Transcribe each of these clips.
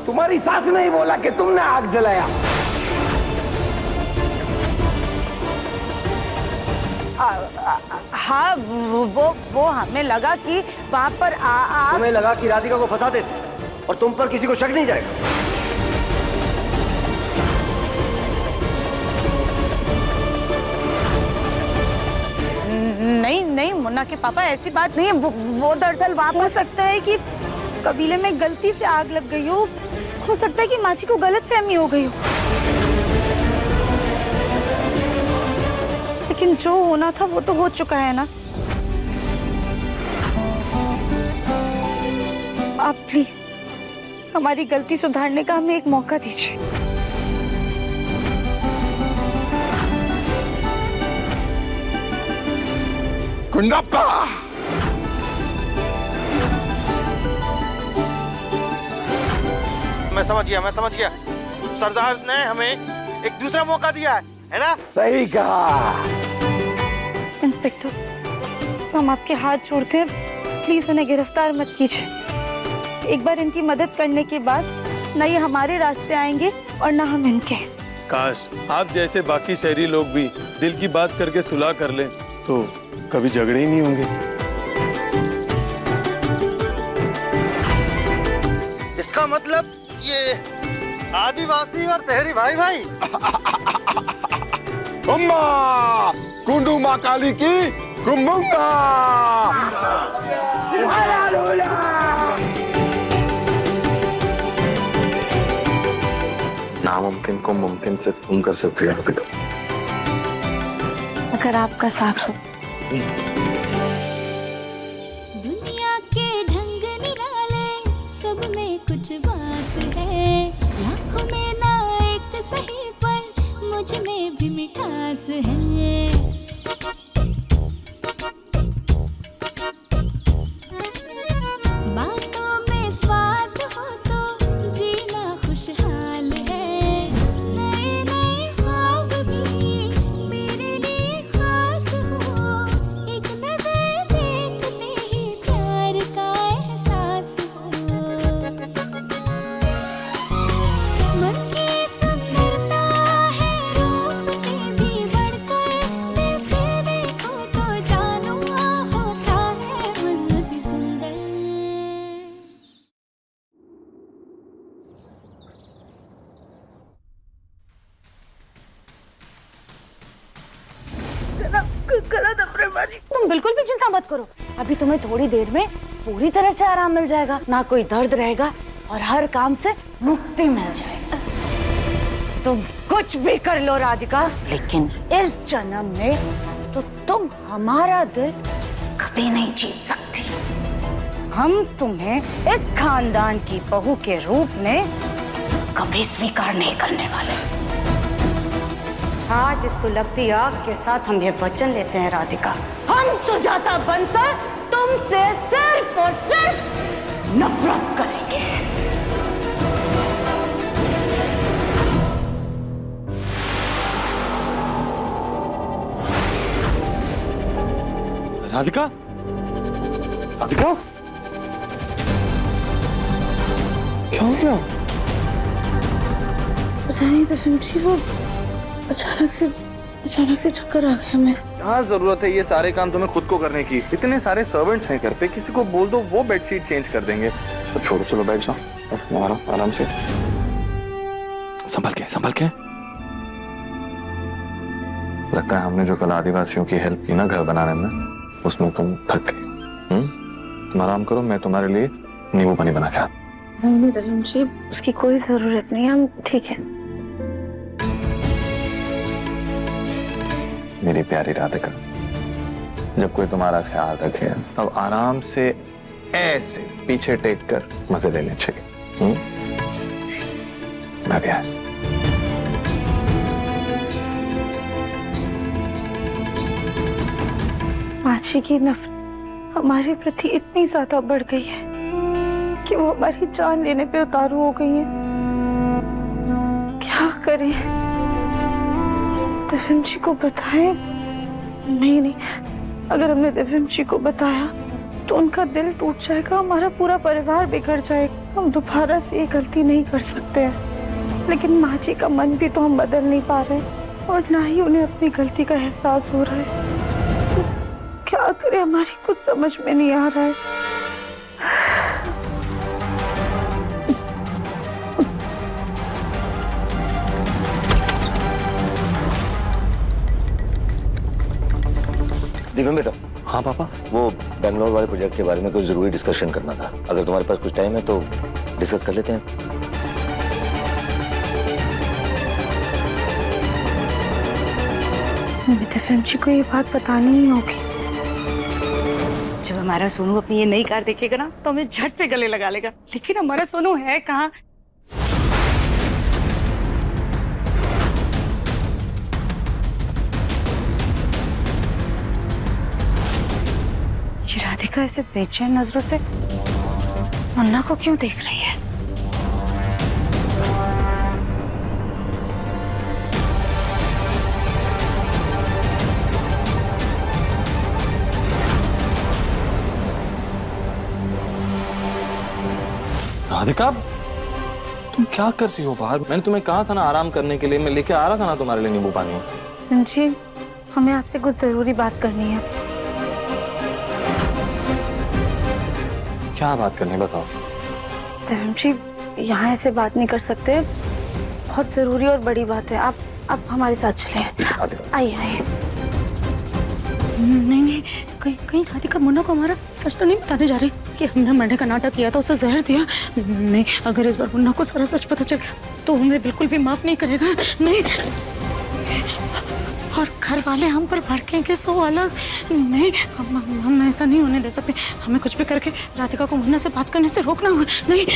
तुम्हारी सास ने ही बोला कि तुमने आग जलाया। हाँ, वो हमें लगा कि वहाँ पर तुम्हें लगा कि राधिका को फंसा देते और तुम पर किसी को शक नहीं जाएगा। नहीं मुन्ना के पापा, ऐसी बात नहीं है। वो दरअसल वहाँ हो सकता है कि कबीले में गलती से आग लग गई हो सकता है कि माची को गलतफहमी हो गई हो। लेकिन जो होना था वो तो हो चुका है ना। आप प्लीज हमारी गलती सुधारने का हमें एक मौका दीजिए। कुंडप्पा, मैं समझ गया। सरदार ने हमें एक दूसरा मौका दिया है ना? सही कहा। इंस्पेक्टर, हम आपके हाथ जोड़ते हैं, प्लीज उन्हें गिरफ्तार मत कीजिए। एक बार इनकी मदद करने के बाद न ये हमारे रास्ते आएंगे और न हम इनके। काश आप जैसे बाकी शहरी लोग भी दिल की बात करके सुलह कर लें तो कभी झगड़े ही नहीं होंगे। इसका मतलब ये आदिवासी और शहरी भाई भाई। अम्मा कुंडू माँ काली की कुंभुंगा। नामुमकिन को मुमकिन सिर्फ तुम कर सकते हो। अगर आपका साथ हो। दुनिया के ढंग निराले, सब में कुछ बात है। लाखों में ना एक सही, पर मुझ में भी मिठास है। बातों में स्वाद हो तो जीना खुशहाल है। नए नए ख्वाब भी मेरे लिए खास हो। एक नजर देखते ही प्यार का एहसास हो। मन की सुंदरता है रूप से भी बढ़कर। दिल से देखो तो जानो होता है मन अति सुंदर। तुम बिल्कुल भी चिंता मत करो। अभी तुम्हें थोड़ी देर में पूरी तरह से आराम मिल जाएगा, ना कोई दर्द रहेगा और हर काम से मुक्ति मिल जाएगी। तुम कुछ भी कर लो राधिका, लेकिन इस जन्म में तो तुम हमारा दिल कभी नहीं जीत सकती। हम तुम्हें इस खानदान की बहू के रूप में कभी स्वीकार नहीं करने वाले। आज इस सुलगती आग के साथ हम ये वचन लेते हैं राधिका, हम सुजाता बंसल तुमसे सिर्फ और सिर्फ नफरत करेंगे। राधिका, राधिका, क्या हो गया? पता नहीं तो वो अचानक से चक्कर आ गया हमें। हाँ, जरूरत है ये सारे काम तुम्हें खुद को करने की? इतने सारे सर्वेंट्स हैं घर पे, किसी को बोल दो वो बेडशीट चेंज कर देंगे। सब छोड़ो, चलो बैठ जाओ आराम से। संभल के। लगता है हमने जो कल आदिवासियों की हेल्प की ना घर बनाने में, उसमें तुम थक गई। तुम आराम करो, मैं तुम्हारे लिए नींबू पानी बना के आता। नहीं रहीम जी, उसकी कोई जरूरत नहीं, हम ठीक है। मेरी प्यारी राधिका, जब कोई तुम्हारा ख्याल रखे तब आराम से ऐसे पीछे टेक कर मजे लेने चाहिए। मैं भी आया। माची की नफरत हमारे प्रति इतनी ज्यादा बढ़ गई है कि वो हमारी जान लेने पे उतारू हो गई है। क्या करें? दिव्यम जी को बताएं? नहीं, अगर हमने दिव्यम जी को बताया तो तो उनका दिल टूट जाएगा, हमारा पूरा परिवार बिगड़ जाएगा। हम दोबारा से ये गलती नहीं कर सकते हैं। लेकिन माँ जी का मन भी तो हम बदल नहीं पा रहे और ना ही उन्हें अपनी गलती का एहसास हो रहा है। तो क्या करें, हमारी कुछ समझ में नहीं आ रहा है। दिव्यम बेटा, हाँ पापा। वो बैंगलोर वाले प्रोजेक्ट के बारे में कुछ जरूरी डिस्कशन करना था। अगर तुम्हारे पास कुछ टाइम है तो डिस्कस कर लेते हैं। दिव्यम जी को ये बात बतानी ही होगी। जब हमारा सोनू अपनी ये नई कार देखेगा ना तो हमें झट से गले लगा लेगा। लेकिन हमारा सोनू है कहाँ? ये राधिका ऐसे बेचैन नजरों से मुन्ना को क्यों देख रही है? राधिका, तुम क्या कर रही हो बाहर? मैंने तुम्हें कहा था ना आराम करने के लिए, मैं लेके आ रहा था ना तुम्हारे लिए नींबू पानी। जी, हमें आपसे कुछ जरूरी बात करनी है। क्या बात करनी, बताओ। दिव्यम जी, यहाँ ऐसे बात नहीं कर सकते, बहुत जरूरी और बड़ी बात है। आप हमारे साथ चलें। आइए आइए। नहीं नहीं, कहीं राधिका मुन्ना को हमारा सच तो नहीं बताने जा रही कि हमने मरने का नाटक किया था, उसे जहर दिया? नहीं, अगर इस बार मुन्ना को सारा सच पता चल गया तो हमें बिल्कुल भी माफ नहीं करेगा। नहीं, और घर वाले हम पर भड़केंगे सो अलग। नहीं, हम ऐसा नहीं होने दे सकते। हमें कुछ भी करके राधिका को मुन्ना से बात करने से रोकना होगा। नहीं,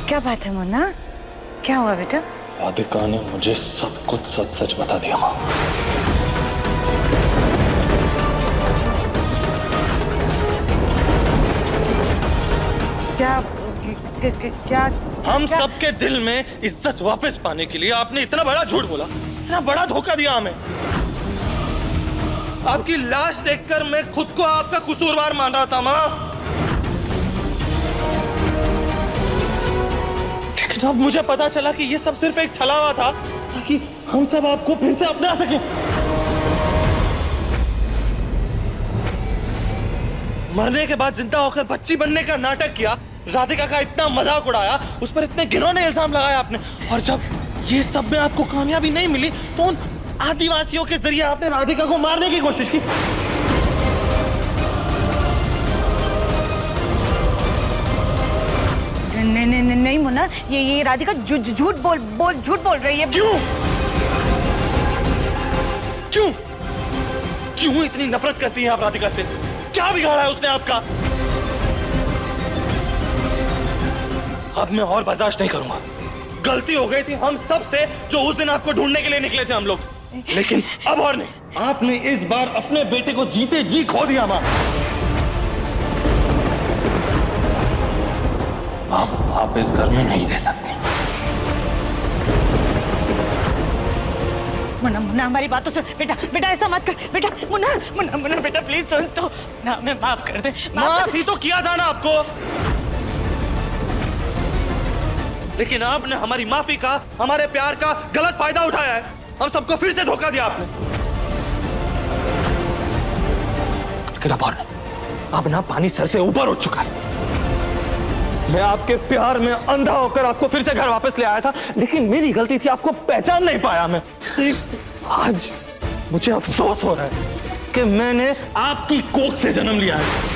क्या बात है मुन्ना? क्या हुआ बेटा? राधिका ने मुझे सब कुछ सच सच बता दिया माँ। क्या हम सबके दिल में इज्जत वापस पाने के लिए आपने इतना बड़ा झूठ बोला, इतना बड़ा धोखा दिया हमें। आपकी लाश देखकर मैं खुद को आपका कसूरवार मान रहा था माँ, लेकिन अब मुझे पता चला कि ये सब सिर्फ एक छलावा था ताकि हम सब आपको फिर से अपना सकें। मरने के बाद जिंदा होकर बच्ची बनने का नाटक किया, राधिका का इतना मजाक उड़ाया, उस पर इतने घिनौने इल्जाम लगाया आपने, और जब ये सब में आपको कामयाबी नहीं मिली तो उन आदिवासियों के जरिए आपने राधिका को मारने की कोशिश की। नहीं मुन्ना, ये राधिका झूठ बोल रही है। क्यों क्यों क्यों इतनी नफरत करती हैं आप राधिका से? क्या बिगाड़ा है उसने आपका? अब मैं और बर्दाश्त नहीं करूंगा। गलती हो गई थी हम सब से जो उस दिन आपको ढूंढने के लिए निकले थे हम लोग, लेकिन अब और नहीं। आपने इस बार अपने बेटे को जीते जी खो दिया मां। आप इस घर में नहीं रह सकते। मुन्ना हमारी बात तो सुन बेटा ऐसा मत कर बेटा। मुन्ना बेटा प्लीज सुन तो ना, हमें माफ कर दे। माफ ही तो किया था ना आपको, लेकिन आपने हमारी माफी का, हमारे प्यार का गलत फायदा उठाया है। हम सबको फिर से धोखा दिया आपने। अब ना पानी सर से ऊपर उठ चुका है। मैं आपके प्यार में अंधा होकर आपको फिर से घर वापस ले आया था, लेकिन मेरी गलती थी, आपको पहचान नहीं पाया मैं। आज मुझे अफसोस हो रहा है कि मैंने आपकी कोख से जन्म लिया है।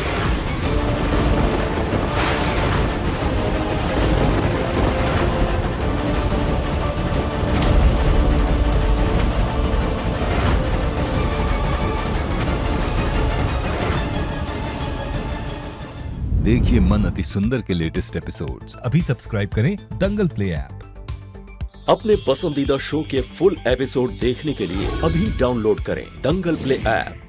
देखिए मन अति सुंदर के लेटेस्ट एपिसोड्स अभी सब्सक्राइब करें दंगल प्ले ऐप। अपने पसंदीदा शो के फुल एपिसोड देखने के लिए अभी डाउनलोड करें दंगल प्ले ऐप।